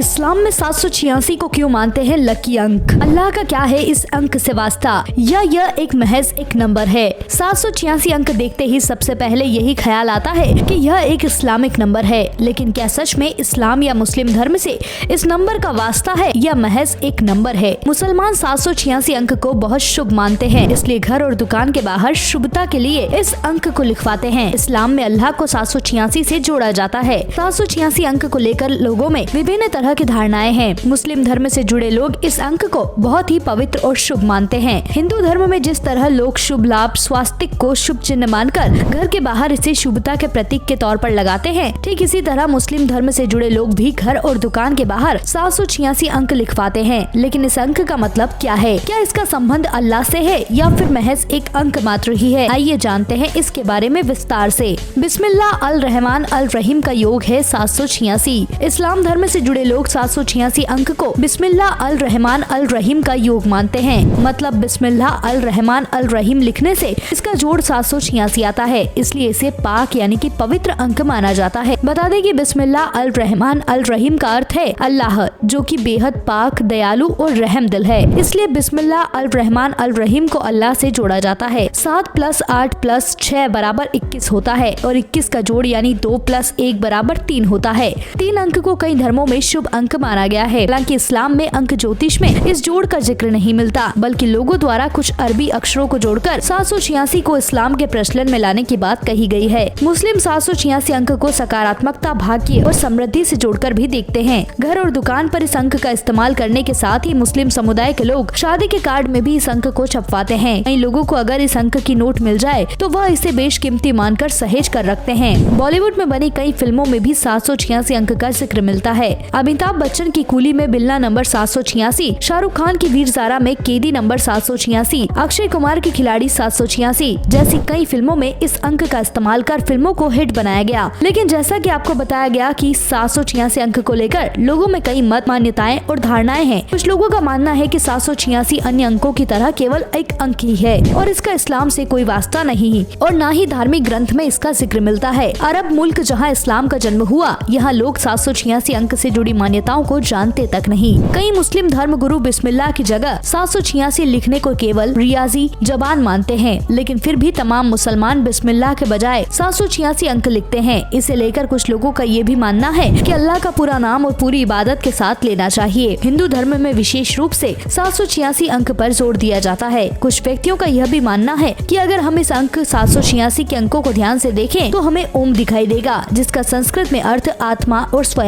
इस्लाम में 786 को क्यों मानते हैं लकी अंक? अल्लाह का क्या है इस अंक से वास्ता, या यह एक महज एक नंबर है? 786 अंक देखते ही सबसे पहले यही ख्याल आता है कि यह एक इस्लामिक नंबर है, लेकिन क्या सच में इस्लाम या मुस्लिम धर्म से इस नंबर का वास्ता है या महज एक नंबर है? मुसलमान 786 अंक को बहुत शुभ मानते हैं, इसलिए घर और दुकान के बाहर शुभता के लिए इस अंक को लिखवाते हैं। इस्लाम में अल्लाह को 786 से जोड़ा जाता है। 786 अंक को लेकर लोगों में विभिन्न तरह की धारणाएं हैं। मुस्लिम धर्म से जुड़े लोग इस अंक को बहुत ही पवित्र और शुभ मानते हैं। हिंदू धर्म में जिस तरह लोग शुभ लाभ स्वास्तिक को शुभ चिन्ह मानकर घर के बाहर इसे शुभता के प्रतीक के तौर पर लगाते हैं, ठीक इसी तरह मुस्लिम धर्म से जुड़े लोग भी घर और दुकान के बाहर 786 अंक लिखवाते हैं। लेकिन इस अंक का मतलब क्या है? क्या इसका संबंध अल्लाह से है या फिर महज एक अंक मात्र ही है? आइए जानते हैं इसके बारे में विस्तार से। बिस्मिल्लाह अल रहमान अल रहीम का योग है 786। इस्लाम धर्म से जुड़े लोग 786 अंक को बिस्मिल्लाह अल रहमान अल रहीम का योग मानते हैं। मतलब बिस्मिल्लाह अल रहमान अल रहीम लिखने से इसका जोड़ 786 आता है, इसलिए इसे पाक यानी कि पवित्र अंक माना जाता है। बता दें कि बिस्मिल्लाह अल रहमान अल रहीम का अर्थ है अल्लाह, जो कि बेहद पाक, दयालु और रहम दिल है, इसलिए बिस्मिल्लाह अल रहमान अल रहीम को अल्लाह से जोड़ा जाता है। 7 + 8 + 6 = 21 होता है और 21 का जोड़ यानी 2 + 1 = 3 होता है। 3 अंक को कई धर्मों में शुभ अंक माना गया है। हालांकि इस्लाम में अंक ज्योतिष में इस जोड़ का जिक्र नहीं मिलता, बल्कि लोगों द्वारा कुछ अरबी अक्षरों को जोड़कर 786 को इस्लाम के प्रचलन में लाने की बात कही गई है। मुस्लिम 786 अंक को सकारात्मकता, भाग्य और समृद्धि से जोड़कर भी देखते हैं। घर और दुकान पर इस अंक का इस्तेमाल करने के साथ ही मुस्लिम समुदाय के लोग शादी के कार्ड में भी इस अंक को छपवाते हैं। कई लोगों को अगर इस अंक की नोट मिल जाए तो वह इसे बेशकीमती मानकर सहेज कर रखते हैं। बॉलीवुड में बनी कई फिल्मों में भी 786 अंक का जिक्र मिलता है। अमिताभ बच्चन की कूली में बिल्ला नंबर 786, शाहरुख खान की वीर ज़ारा में कैदी नंबर 786, अक्षय कुमार की खिलाड़ी 786 जैसी कई फिल्मों में इस अंक का इस्तेमाल कर फिल्मों को हिट बनाया गया। लेकिन जैसा कि आपको बताया गया कि 786 अंक को लेकर लोगों में कई मत, मान्यताएं और धारणाएं हैं। कुछ लोगों का मानना है कि 786 अन्य अंकों की तरह केवल एक अंक ही है और इसका इस्लाम से कोई वास्ता नहीं और न ही धार्मिक ग्रंथ में इसका जिक्र मिलता है। अरब मुल्क जहां इस्लाम का जन्म हुआ, यहाँ लोग 786 अंक से जुड़ी मान्यताओं को जानते तक नहीं। कई मुस्लिम धर्म गुरु बिस्मिल्लाह की जगह 786 लिखने को केवल रियाजी जबान मानते हैं, लेकिन फिर भी तमाम मुसलमान बिस्मिल्लाह के बजाय 786 अंक लिखते हैं। इसे लेकर कुछ लोगों का ये भी मानना है कि अल्लाह का पूरा नाम और पूरी इबादत के साथ लेना चाहिए। हिंदू धर्म में विशेष रूप से 786 अंक पर जोर दिया जाता है। कुछ व्यक्तियों का यह भी मानना है कि अगर हम इस अंक 786 के अंकों को ध्यान से देखें तो हमें ओम दिखाई देगा, जिसका संस्कृत में अर्थ आत्मा और स्वयं